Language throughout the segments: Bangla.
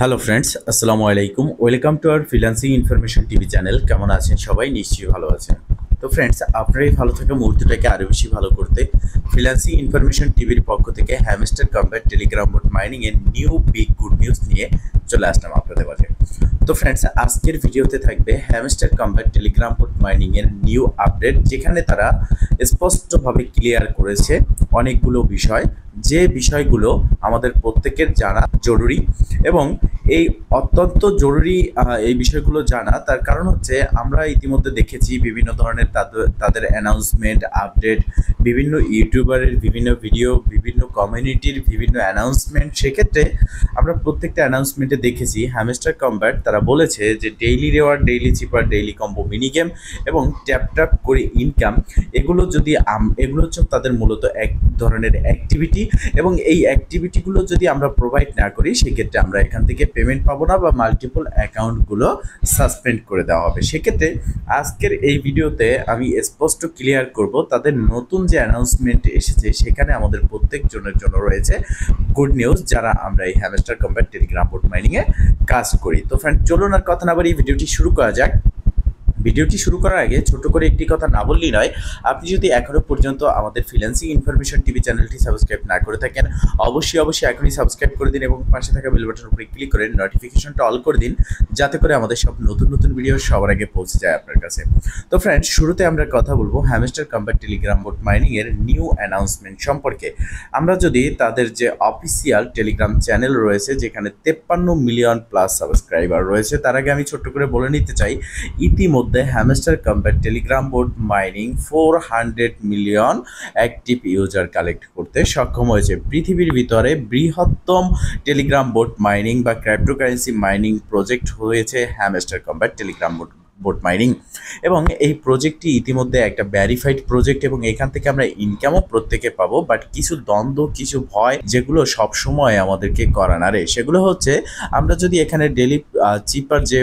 হ্যালো ফ্রেন্ডস, আসসালামু আলাইকুম। Welcome to our freelancing information TV channel. কেমন আছেন সবাই? নিশ্চয়ই ভালো আছেন। তো ফ্রেন্ডস, আপনার এই ভালো থাকা মুহূর্তটাকে আরও বেশি ভালো করতে ফ্রিল্যান্সিং ইনফরমেশন টিভির পক্ষ থেকে hamster combat Telegram boat mining এর নিউ বিগ গুড নিউজ নিয়ে চলে আসলাম আপনাদের মাঝে। তো ফ্রেন্ডস, আজকের ভিডিওতে থাকবে hamster combat Telegram boat mining এর নিউ আপডেট, যেখানে তারা স্পষ্টভাবে ক্লিয়ার করেছে অনেকগুলো বিষয়, যে বিষয়গুলো আমাদের প্রত্যেকের জানা জরুরি। এবং এই অত্যন্ত জরুরি এই বিষয়গুলো জানা, তার কারণ হচ্ছে আমরা ইতিমধ্যে দেখেছি বিভিন্ন ধরনের তাদের অ্যানাউন্সমেন্ট, আপডেট, বিভিন্ন ইউটিউবারের বিভিন্ন ভিডিও, বিভিন্ন কমিউনিটির বিভিন্ন অ্যানাউন্সমেন্ট। সেক্ষেত্রে আমরা প্রত্যেকটা অ্যানাউন্সমেন্টে দেখেছি হ্যামস্টার কম্ব্যাট তারা বলেছে যে ডেইলি রেওয়ার্ড, ডেইলি চিপার, ডেইলি কম্বো, মিনি গেম এবং ট্যাপ ট্যাপ করে ইনকাম, এগুলো যদি এগুলো হচ্ছে তাদের মূলত এক ধরনের অ্যাক্টিভিটি। এবং এই অ্যাক্টিভিটিগুলো যদি আমরা প্রোভাইড না করি, সেক্ষেত্রে আমরা এখান থেকে পেমেন্ট পাবো না বা মাল্টিপল অ্যাকাউন্টগুলো সাসপেন্ড করে দেওয়া হবে। সেক্ষেত্রে আজকের এই ভিডিওতে আমি স্পষ্ট ক্লিয়ার করব তাদের নতুন যে অ্যানাউন্সমেন্ট এসেছে, সেখানে আমাদের প্রত্যেকজনের জন্য রয়েছে গুড নিউজ, যারা আমরা এই হ্যামস্টার কম্ব্যাট টেলিগ্রাম বোট মাইনিংয়ে কাজ করি। তো ফ্রেন্ড, চলুন আর কথা না বাড়িয়ে ভিডিওটি শুরু করা যাক। ভিডিওটি শুরু করার আগে ছোট করে একটি কথা না বললেই নয়, আপনি যদি এখনও পর্যন্ত আমাদের ফ্রিল্যান্সিং ইনফরমেশন টিভি চ্যানেলটি সাবস্ক্রাইব না করে থাকেন, অবশ্যই এখনই সাবস্ক্রাইব করে দিন এবং পাশে থাকা বেল বাটনের উপরে ক্লিক করে নোটিফিকেশনটা অল করে দিন, যাতে করে আমাদের সব নতুন নতুন ভিডিও সবার আগে পৌঁছে যায় আপনার কাছে। তো ফ্রেন্ডস, শুরুতে আমরা কথা বলবো hamster combat Telegram boat mining এর নিউ অ্যানাউন্সমেন্ট সম্পর্কে। আমরা যদি তাদের যে অফিসিয়াল টেলিগ্রাম চ্যানেল রয়েছে, যেখানে 53 মিলিয়ন প্লাস সাবস্ক্রাইবার রয়েছে, তার আগে আমি ছোট্ট করে বলে নিতে চাই, ইতিমধ্যে hamster combat Telegram boat mining 400 million active user collect করতে সক্ষম হয়েছে। পৃথিবীর ভিতরে বৃহত্তম টেলিগ্রাম বোট মাইনিং বা ক্রিপ্টোকারেন্সি মাইনিং প্রজেক্ট হয়েছে hamster combat Telegram boat mining. এবং এই প্রজেক্টটি ইতিমধ্যে একটা ভ্যারিফাইড প্রজেক্ট এবং এখান থেকে আমরা ইনকামও প্রত্যেকে পাবো। বাট কিছু দ্বন্দ্ব, কিছু ভয় যেগুলো সবসময় আমাদেরকে করা না রে, সেগুলো হচ্ছে আমরা যদি এখানে ডেলি চিপার যে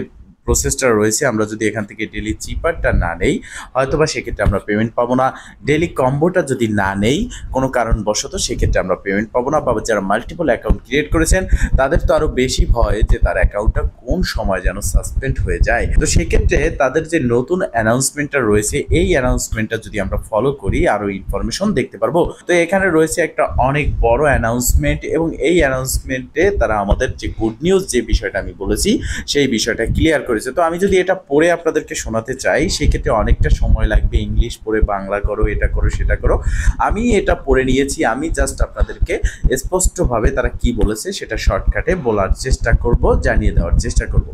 প্রসেসটা রয়েছে, আমরা যদি এখান থেকে ডেলি চিপারটা না নেই, হয়তোবা সেক্ষেত্রে আমরা পেমেন্ট পাবো না। ডেলি কম্বোটা যদি না নেই কোনো কারণবশত, সেক্ষেত্রে আমরা পেমেন্ট পাবো না। বা যারা মাল্টিপল অ্যাকাউন্ট ক্রিয়েট করেছেন, তাদের তো আরও বেশি ভয় যে তার অ্যাকাউন্টটা কোন সময় যেন সাসপেন্ড হয়ে যায়। তো সেক্ষেত্রে তাদের যে নতুন অ্যানাউন্সমেন্টটা রয়েছে, এই অ্যানাউন্সমেন্টটা যদি আমরা ফলো করি, আরও ইনফরমেশন দেখতে পারবো। তো এখানে রয়েছে একটা অনেক বড় অ্যানাউন্সমেন্ট এবং এই অ্যানাউন্সমেন্টে তারা আমাদের যে গুড নিউজ যে বিষয়টা আমি বলেছি, সেই বিষয়টা ক্লিয়ার করে। তো আমি যদি এটা পড়ে আপনাদেরকে শোনাতে চাই, সেক্ষেত্রে অনেকটা সময় লাগবে। ইংলিশ পড়ে বাংলা করো, এটা করো, সেটা করো। আমি এটা পড়ে নিয়েছি, আমি জাস্ট আপনাদেরকে স্পষ্টভাবে তারা কি বলেছে সেটা শর্টকাটে বলার চেষ্টা করব, জানিয়ে দেওয়ার চেষ্টা করব।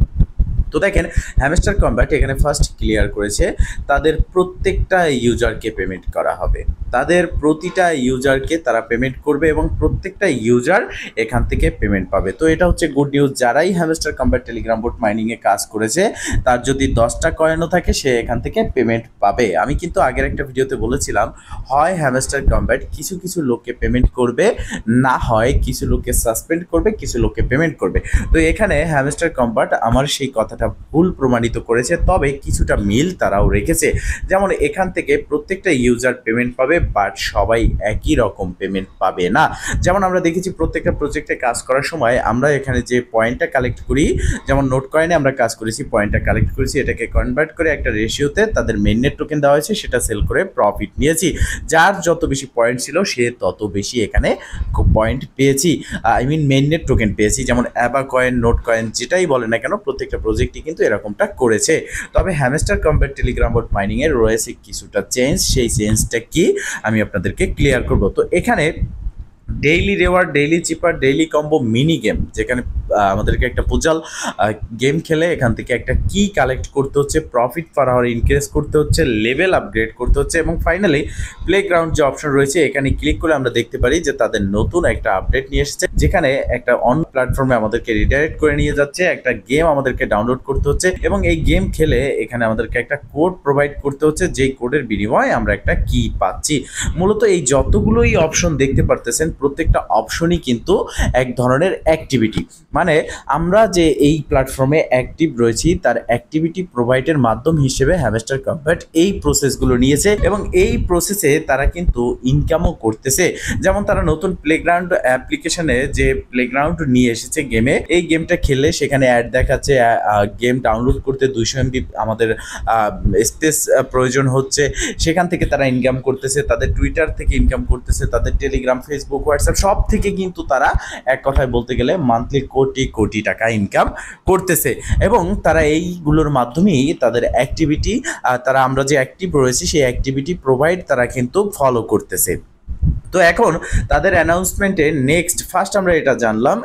তো দেখেন, হ্যামস্টার কম্ব্যাট এখানে ফার্স্ট ক্লিয়ার করেছে তাদের প্রত্যেকটা ইউজারকে পেমেন্ট করা হবে। তাদের প্রতিটা ইউজারকে তারা পেমেন্ট করবে এবং প্রত্যেকটা ইউজার এখান থেকে পেমেন্ট পাবে। তো এটা হচ্ছে গুড নিউজ। যারাই হ্যামস্টার কম্ব্যাট টেলিগ্রাম বোট মাইনিংয়ে কাজ করেছে, তার যদি 10টা কয়েনও থাকে, সে এখান থেকে পেমেন্ট পাবে। আমি কিন্তু আগের একটা ভিডিওতে বলেছিলাম, হয় হ্যামস্টার কম্ব্যাট কিছু কিছু লোককে পেমেন্ট করবে, না হয় কিছু লোককে সাসপেন্ড করবে, কিছু লোককে পেমেন্ট করবে। তো এখানে হ্যামস্টার কম্ব্যাট আমার সেই কথাটা ভুল প্রমাণিত করেছে, তবে কিছুটা মিল তারাও রেখেছে। যেমন এখান থেকে প্রত্যেকটা ইউজার পেমেন্ট পাবে, বাট সবাই একই রকম পেমেন্ট পাবে না। যেমন আমরা দেখেছি প্রত্যেকটা প্রজেক্টে কাজ করার সময় আমরা এখানে যে পয়েন্টটা কালেক্ট করি, যেমন নোট কয়েনে আমরা কাজ করেছি, পয়েন্টটা কালেক্ট করেছি, এটাকে কনভার্ট করে একটা রেশিওতে তাদের মেইননেট টোকেন দেওয়া হয়েছে, সেটা সেল করে প্রফিট নিয়েছি। যার যত বেশি পয়েন্ট ছিল, সে তত বেশি এখানে পয়েন্ট পেয়েছি, মেইননেট টোকেন পেয়েছি। যেমন অ্যাবা কয়েন, নোট কয়েন, যেটাই বলে না কেন, প্রত্যেকটা প্রজেক্ট কিন্তু এরকমটা করেছে। তবে hamster combat Telegram boat mining এর রয়েছে কিছুটা চেঞ্জ। সেই চেঞ্জটা কি আমি আপনাদেরকে ক্লিয়ার করব। তো এখানে ডেইলি রেওয়ার্ড, ডেইলি চিপার, ডেইলি কম্বো, মিনি গেম, যেখানে আমাদেরকে একটা পুজাল গেম খেলে এখান থেকে একটা কি কালেক্ট করতে হচ্ছে, প্রফিট পার আওয়ার ইনক্রিজ করতে হচ্ছে, লেভেল আপগ্রেড করতে হচ্ছে এবং ফাইনালি প্লেগ্রাউন্ড যে অপশন রয়েছে, এখানে ক্লিক করে আমরা দেখতে পারি যে তাদের নতুন একটা আপডেট নিয়ে এসেছে, যেখানে একটা অন প্ল্যাটফর্মে আমাদেরকে রিডাইরেক্ট করে নিয়ে যাচ্ছে। একটা গেম আমাদেরকে ডাউনলোড করতে হচ্ছে এবং এই গেম খেলে এখানে আমাদেরকে একটা কোড প্রোভাইড করতে হচ্ছে, যেই কোডের বিনিময়ে আমরা একটা কি পাচ্ছি। মূলত এই যতগুলোই অপশন দেখতে পারতেছেন, প্রত্যেকটা অপশনই কিন্তু এক ধরনের অ্যাক্টিভিটি। মানে আমরা যে এই প্ল্যাটফর্মে অ্যাক্টিভ রয়েছি তার অ্যাক্টিভিটি প্রোভাইডের মাধ্যম হিসেবে হ্যামস্টার কম্প্যাক্ট এই প্রসেসগুলো নিয়েছে এবং এই প্রসেসে তারা কিন্তু ইনকামও করতেছে। যেমন তারা নতুন প্লেগ্রাউন্ড অ্যাপ্লিকেশনে যে প্লেগ্রাউন্ড নিয়ে এসেছে গেমে, এই গেমটা খেললে সেখানে অ্যাড দেখাচ্ছে, গেম ডাউনলোড করতে 200 MB আমাদের স্পেস প্রয়োজন হচ্ছে, সেখান থেকে তারা ইনকাম করতেছে, তাদের টুইটার থেকে ইনকাম করতেছে, তাদের টেলিগ্রাম, ফেসবুক, হোয়াটসঅ্যাপ সব থেকে কিন্তু তারা এক কথায় বলতে গেলে মান্থলি কোটি কোটি টাকা ইনকাম করতেছে এবং তারা এইগুলোর মাধ্যমেই তাদের অ্যাক্টিভিটি, তারা আমরা যে অ্যাক্টিভ রয়েছি সেই অ্যাক্টিভিটি প্রোভাইড তারা কিন্তু ফলো করতেছে। তো এখন তাদের অ্যানাউন্সমেন্টে ফার্স্ট আমরা এটা জানলাম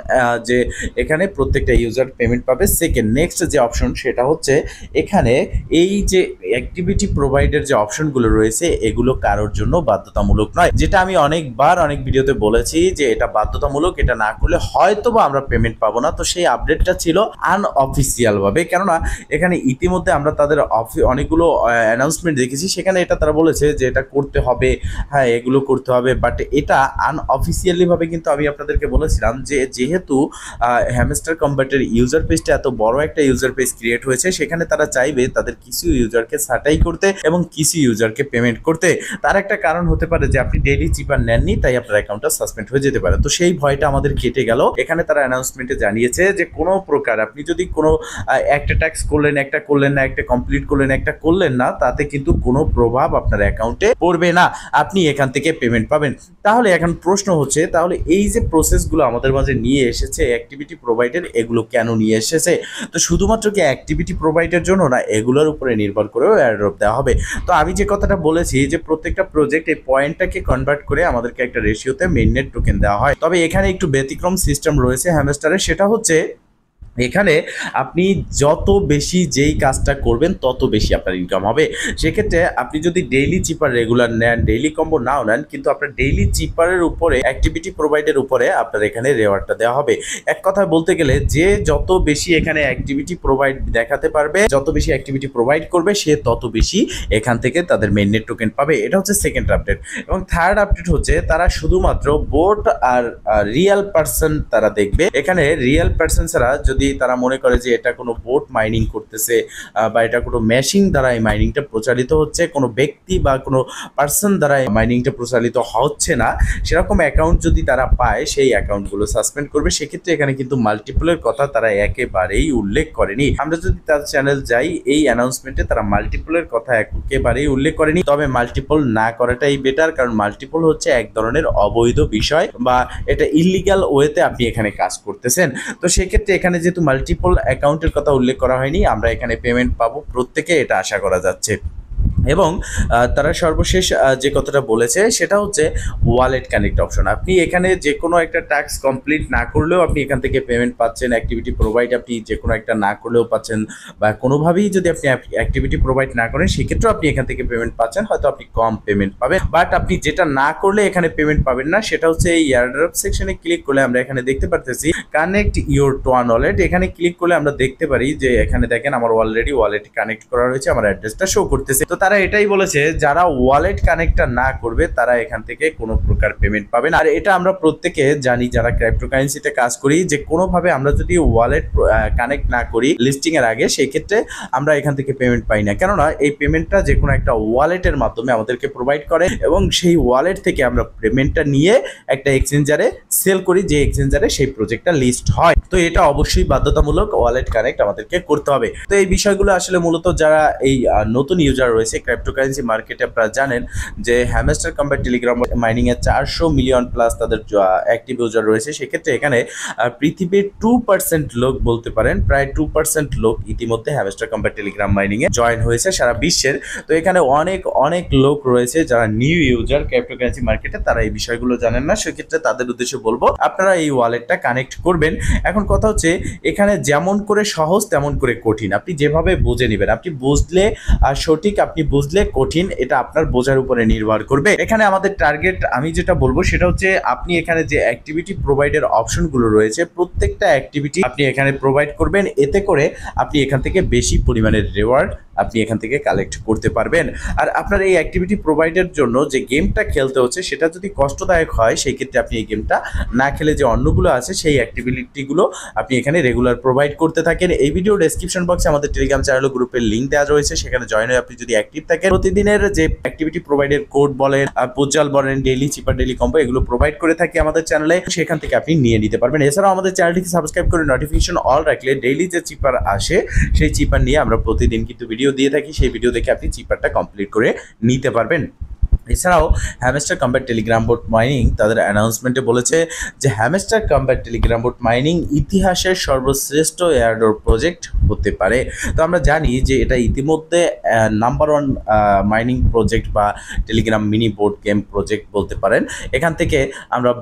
যে এখানে প্রত্যেকটা ইউজার পেমেন্ট পাবে। সেকেন্ড নেক্সট যে অপশন সেটা হচ্ছে এখানে এই যে অ্যাক্টিভিটি প্রোভাইডের যে অপশনগুলো রয়েছে এগুলো কারোর জন্য বাধ্যতামূলক নয়, যেটা আমি অনেকবার অনেক ভিডিওতে বলেছি যে এটা বাধ্যতামূলক, এটা না করলে হয়তো বা আমরা পেমেন্ট পাবো না। তো সেই আপডেটটা ছিল আনঅফিসিয়াল ভাবে, কেননা এখানে ইতিমধ্যে আমরা তাদের অনেকগুলো অ্যানাউন্সমেন্ট দেখেছি, সেখানে এটা তারা বলেছে যে এটা করতে হবে, হ্যাঁ এগুলো করতে হবে, বাট এটা আনঅফিসিয়ালি ভাবে কিন্তু আমি আপনাদেরকে বলেছিলাম যে যেহেতু হ্যামস্টার কম্প্যাক্টের ইউজার পেজটা এত বড় একটা ইউজার পেজ ক্রিয়েট হয়েছে, সেখানে তারা চাইবে তাদের কিছু ইউজারকে ছাঁটাই করতে এবং কিছু ইউজারকে পেমেন্ট করতে। তার একটা কারণ হতে পারে যে আপনি ডেইলি চিপার নেননি, তাই আপনার অ্যাকাউন্টটা সাসপেন্ড হয়ে যেতে পারে। তো সেই ভয়টা আমাদের কেটে গেল। এখানে তারা অ্যানাউন্সমেন্টে জানিয়েছে যে কোনো প্রকার আপনি যদি কোনো একটা ট্যাক্স করলেন, একটা করলেন না, একটা কমপ্লিট করলেন, একটা করলেন না, তাতে কিন্তু কোনো প্রভাব আপনার অ্যাকাউন্টে পড়বে না, আপনি এখান থেকে পেমেন্ট পাবেন। তাহলে এখন প্রশ্ন হচ্ছে, তাহলে এই যে প্রসেসগুলো আমাদের মাঝে নিয়ে এসেছে অ্যাক্টিভিটি প্রোভাইডার, এগুলো কেন নিয়ে এসেছে? তো শুধুমাত্র কি অ্যাক্টিভিটি প্রোভাইডার জন্য না, এগুলোর উপরে নির্ভর করেও এয়ারড্রপ দেওয়া হবে। তো আমি যে কথাটা বলেছি যে প্রত্যেকটা প্রজেক্ট এই পয়েন্টটাকে কনভার্ট করে আমাদেরকে একটা রেশিওতে মেইননেট টোকেন দেওয়া হয়। তবে এখানে একটু ব্যতিক্রম সিস্টেম রয়েছে হ্যামস্টারের, সেটা হচ্ছে এখানে আপনি যত বেশি যেই কাজটা করবেন তত বেশি আপনার ইনকাম হবে। সেক্ষেত্রে আপনি যদি ডেইলি চিপার রেগুলার নেন, ডেইলি কম্বো নাও নেন, কিন্তু আপনার ডেইলি চিপারের উপরে অ্যাক্টিভিটি প্রোভাইডের উপরে আপনার এখানে রেওয়ার্ডটা দেওয়া হবে। এক কথায় বলতে গেলে যে যত বেশি এখানে অ্যাক্টিভিটি প্রোভাইড দেখাতে পারবে, যত বেশি অ্যাক্টিভিটি প্রোভাইড করবে, সে তত বেশি এখান থেকে তাদের মেইননেট টোকেন পাবে। এটা হচ্ছে সেকেন্ড আপডেট। এবং থার্ড আপডেট হচ্ছে তারা শুধুমাত্র বোট আর রিয়েল পার্সন তারা দেখবে। এখানে রিয়েল পার্সন ছাড়া যদি তারা মনে করে যে এটা কোনো বোট মাইনিং করতেছে বা এটা কোনো মেশিন দ্বারা এই মাইনিংটা প্রচালিত হচ্ছে, কোনো ব্যক্তি বা কোনো পার্সন দ্বারা এই মাইনিংটা প্রচালিত হচ্ছে না, সেরকম অ্যাকাউন্ট যদি তারা পায় সেই অ্যাকাউন্টগুলো সাসপেন্ড করবে। সেক্ষেত্রে এখানে কিন্তু মাল্টিপলের কথা তারা একেবারেই উল্লেখ করেনি। আমরা যদি তার চ্যানেল যাই, এই অ্যানাউন্সমেন্টে তারা মাল্টিপলের কথা একেবারেই উল্লেখ করেনি। তবে মাল্টিপল না করাটাই বেটার, কারণ মাল্টিপল হচ্ছে এক ধরনের অবৈধ বিষয় বা এটা ইলিগাল ওয়েতে আপনি এখানে কাজ করতেছেন। তো সেক্ষেত্রে এখানে যেহেতু মাল্টিপল অ্যাকাউন্টের কথা উল্লেখ করা হয়নি, আমরা এখানে পেমেন্ট পাবো প্রত্যেকে, এটা আশা করা যাচ্ছে। এবং তারা সর্বশেষ যে কথাটা বলেছে সেটা হচ্ছে ওয়ালেট কানেক্ট অপশন। আপনি এখানে যে কোনো একটা টাস্ক কমপ্লিট না করলেও আপনি এখান থেকে পেমেন্ট পাচ্ছেন, অ্যাক্টিভিটি প্রোভাইড আপনি যে কোনো একটা না করলেও পাচ্ছেন, বা কোনোভাবেই যদি আপনি অ্যাক্টিভিটি প্রোভাইড না করেন সেক্ষেত্রেও আপনি এখান থেকে পেমেন্ট পাচ্ছেন, হয়তো আপনি কম পেমেন্ট পাবেন। বাট আপনি যেটা না করলে এখানে পেমেন্ট পাবেন না, সেটা হচ্ছে এই এয়ারড্রপ সেকশনে ক্লিক করলে আমরা এখানে দেখতে পারতেছি কানেক্ট ইউর টোয়ান ওয়ালেট। এখানে ক্লিক করলে আমরা দেখতে পারি যে এখানে দেখেন আমার অলরেডি ওয়ালেট কানেক্ট করা রয়েছে, আমার অ্যাড্রেসটা শো করতেছে। তো তারা এটাই বলেছে যারা ওয়ালেট কানেক্টটা না করবে তারা এখান থেকে কোনো প্রকার পেমেন্ট পাবে না। আর এটা আমরা প্রত্যেকে জানি যারা ক্রিপ্টোকারেন্সিতে কাজ করি, যে কোনোভাবে আমরা যদি ওয়ালেট কানেক্ট না করি লিস্টিং এর আগে, সেই ক্ষেত্রে আমরা এখান থেকে পেমেন্ট পাই না, কেননা এই পেমেন্টটা যে কোনো একটা ওয়ালেটের মাধ্যমে আমাদেরকে প্রোভাইড করে এবং সেই ওয়ালেট থেকে আমরা পেমেন্টটা নিয়ে একটা এক্সচেঞ্জারে সেল করি, যে এক্সচেঞ্জারে সেই প্রজেক্টটা লিস্ট হয়। তো এটা অবশ্যই বাধ্যতামূলক ওয়ালেট কানেক্ট আমাদেরকে করতে হবে। তো এই বিষয়গুলো আসলে মূলত যারা এই নতুন ইউজার রয়েছে ক্রিপ্টোকারেন্সি মার্কেটে, আপনারা জানেন যে হ্যামস্টার কম্প্যাক্ট টেলিগ্রাম মাইনিং এর 400 মিলিয়ন প্লাস তাদের অ্যাক্টিভ ইউজার রয়েছে। সেক্ষেত্রে এখানে পৃথিবীর 2% লোক বলতে পারেন, প্রায় 2% লোক ইতিমধ্যে হ্যামস্টার কম্প্যাক্ট টেলিগ্রাম মাইনিং এ জয়েন হয়েছে সারা বিশ্বের। তো এখানে অনেক অনেক লোক রয়েছে যারা নিউ ইউজার ক্রিপ্টোকারেন্সি মার্কেটে, তারা এই বিষয়গুলো জানেন না। সেক্ষেত্রে তাদের উদ্দেশ্যে বলবো আপনারা এই ওয়ালেটটা কানেক্ট করবেন। এখন কথা হচ্ছে এখানে যেমন করে সহজ তেমন করে কঠিন, আপনি যেভাবে বুঝে নেবেন, আপনি বুঝলে সঠিক, আপনি বুঝলে কঠিন, এটা আপনার বোঝার উপরে নির্ভর করবে। এখানে আমাদের টার্গেট, আমি যেটা বলবো সেটা হচ্ছে আপনি এখানে যে অ্যাক্টিভিটি প্রোভাইডের অপশনগুলো রয়েছে প্রত্যেকটা অ্যাক্টিভিটি আপনি এখানে প্রোভাইড করবেন, এতে করে আপনি এখান থেকে বেশি পরিমাণের রেওয়ার্ড আপনি এখান থেকে কালেক্ট করতে পারবেন। আর আপনার এই অ্যাক্টিভিটি প্রোভাইডের জন্য যে গেমটা খেলতে হচ্ছে সেটা যদি কষ্টদায়ক হয়, সেই ক্ষেত্রে আপনি এই গেমটা না খেলে যে অন্যগুলো আছে সেই অ্যাক্টিভিটিগুলো আপনি এখানে রেগুলার প্রোভাইড করতে থাকেন। এই ভিডিও ডেসক্রিপশন বক্সে আমাদের টেলিগ্রাম চ্যানেল গ্রুপের লিঙ্ক দেওয়া রয়েছে, সেখানে জয়েন হয়ে আপনি যদি অ্যাক্টিভ থাকেন প্রতিদিনের যে অ্যাক্টিভিটি প্রোভাইডের কোড বলেন, পোজাল বলেন, ডেইলি চিপার, ডেইলি কম্বো এগুলো প্রোভাইড করে থাকি আমাদের চ্যানেলে, সেখান থেকে আপনি নিয়ে নিতে পারবেন। এছাড়াও আমাদের চ্যানেলটিকে সাবস্ক্রাইব করে নোটিফিকেশন অল রাখলে ডেইলি যে চিপার আসে সেই চিপার নিয়ে আমরা প্রতিদিন কিন্তু ভিডিও দিয়ে থাকি, সেই ভিডিও দেখে আপনি চিপারটা কমপ্লিট করে নিতে পারবেন। এছাড়াও hamster combat Telegram boat mining তাদের অ্যানাউন্সমেন্টে বলেছে যে hamster combat Telegram boat mining ইতিহাসের সর্বশ্রেষ্ঠ এয়ারড্রপ প্রজেক্ট হতে পারে। তো আমরা জানি যে এটা ইতিমধ্যে নাম্বার 1 মাইনিং প্রজেক্ট বা Telegram mini boat game project বলতে পারেন। এখান থেকে আমরা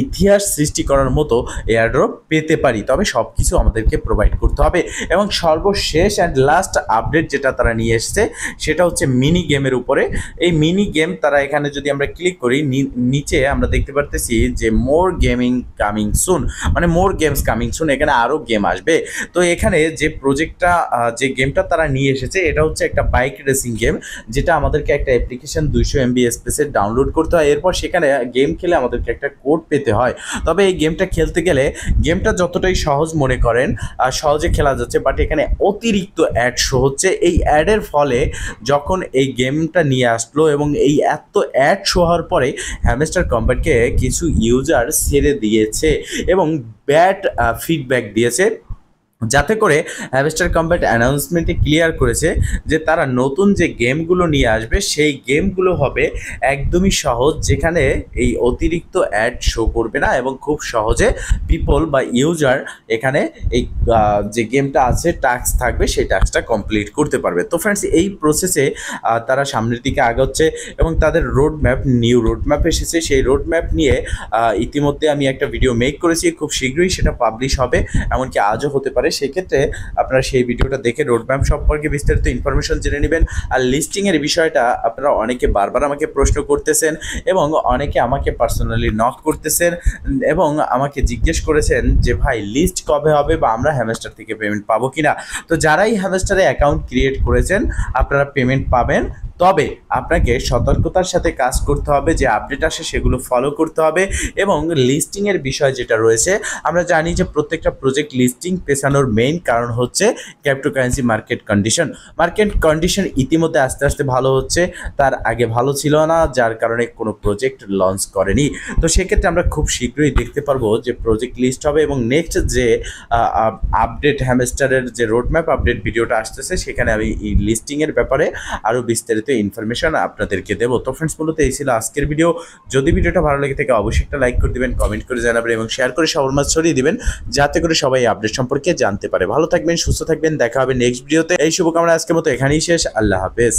ইতিহাস সৃষ্টি করার মতো এয়ারড্রপ পেতে পারি, তবে সব কিছু আমাদেরকে প্রোভাইড করতে হবে। এবং সর্বশেষ অ্যান্ড লাস্ট আপডেট যেটা তারা নিয়ে এসছে সেটা হচ্ছে মিনি গেমের উপরে। এই মিনি গেম তারা এখানে যদি আমরা ক্লিক করি, নিচে আমরা দেখতে পারতেছি যে মোর গেমিং কামিং সুন, মানে মোর গেমস কামিং সুন, এখানে আরও গেম আসবে। তো এখানে যে প্রজেক্টটা যে গেমটা তারা নিয়ে এসেছে এটা হচ্ছে একটা বাইক রেসিং গেম, যেটা আমাদেরকে একটা অ্যাপ্লিকেশন 200 MB স্পেসে ডাউনলোড করতে হয়। এরপর সেখানে গেম খেলে আমাদেরকে একটা কোড পেতে হয়। তবে এই গেমটা খেলতে গেলে গেমটা যতটাই সহজ মনে করেন সহজে খেলা যাচ্ছে, বাট এখানে অতিরিক্ত অ্যাড শো হচ্ছে। এই অ্যাডের ফলে যখন এই গেমটা নিয়ে আসলো এবং এই এত অ্যাড শো হওয়ার পরে হ্যামস্টার কম্ব্যাটকে কিছু ইউজার ছেড়ে দিয়েছে এবং ব্যাড ফিডব্যাক দিয়েছে, যাতে করে হ্যামস্টার কম্ব্যাট অ্যানাউন্সমেন্টে ক্লিয়ার করেছে যে তারা নতুন যে গেমগুলো নিয়ে আসবে সেই গেমগুলো হবে একদমই সহজ, যেখানে এই অতিরিক্ত অ্যাড শো করবে না এবং খুব সহজে পিপল বা ইউজার এখানে এই যে গেমটা আছে টাস্ক থাকবে সেই টাস্কটা কমপ্লিট করতে পারবে। তো ফ্রেন্ডস, এই প্রসেসে তারা সামনের দিকে আগাচ্ছে এবং তাদের নিউ রোড ম্যাপ এসেছে। সেই রোড ম্যাপ নিয়ে ইতিমধ্যে আমি একটা ভিডিও মেক করেছি, খুব শীঘ্রই সেটা পাবলিশ হবে, এমনকি আজও হতে পারে। সেই ক্ষেত্রে আপনারা সেই ভিডিওটা দেখে রোডম্যাপ সম্পর্কে বিস্তারিত ইনফরমেশন জেনে নেবেন। আর লিস্টিংয়ের বিষয়টা আপনারা অনেকে বারবার আমাকে প্রশ্ন করতেছেন এবং অনেকে আমাকে পার্সোনালি নক করতেছেন এবং আমাকে জিজ্ঞেস করেছেন যে ভাই লিস্ট কবে হবে বা আমরা হ্যামস্টার থেকে পেমেন্ট পাবো কিনা। তো যারাই হ্যামস্টারে অ্যাকাউন্ট ক্রিয়েট করেছেন আপনারা পেমেন্ট পাবেন, তবে আপনাকে সতর্কতার সাথে কাজ করতে হবে, যে আপডেট আসে সেগুলো ফলো করতে হবে। এবং লিস্টিংয়ের বিষয় যেটা রয়েছে, আমরা জানি যে প্রত্যেকটা প্রজেক্ট লিস্টিং পেছানোর মেইন কারণ হচ্ছে ক্রিপ্টোকারেন্সি মার্কেট কন্ডিশন ইতিমধ্যে আস্তে আস্তে ভালো হচ্ছে, তার আগে ভালো ছিল না, যার কারণে কোনো প্রজেক্ট লঞ্চ করেনি। তো সেক্ষেত্রে আমরা খুব শীঘ্রই দেখতে পারবো যে প্রজেক্ট লিস্ট হবে এবং নেক্সট যে আপডেট হ্যামস্টারের যে রোডম্যাপ আপডেট ভিডিওটা আসতেছে সেখানে আমি এই লিস্টিংয়ের ব্যাপারে আরও বিস্তারিত ইনফরমেশন আপনাদেরকে দেবো। তো ফ্রেন্ডস, মূলত এই ছিল আজকের ভিডিও। যদি ভিডিওটা ভালো লেগে থাকে অবশ্যই একটা লাইক করে দিবেন, কমেন্ট করে জানাবেন এবং শেয়ার করে সবার মাঝে ছড়িয়ে দিবেন, যাতে করে সবাই আপডেট সম্পর্কে জানতে পারে। ভালো থাকবেন, সুস্থ থাকবেন, দেখা হবে নেক্সট ভিডিওতে। এই শুভকামনা আজকের মতো এখানেই শেষ। আল্লাহ হাফেজ।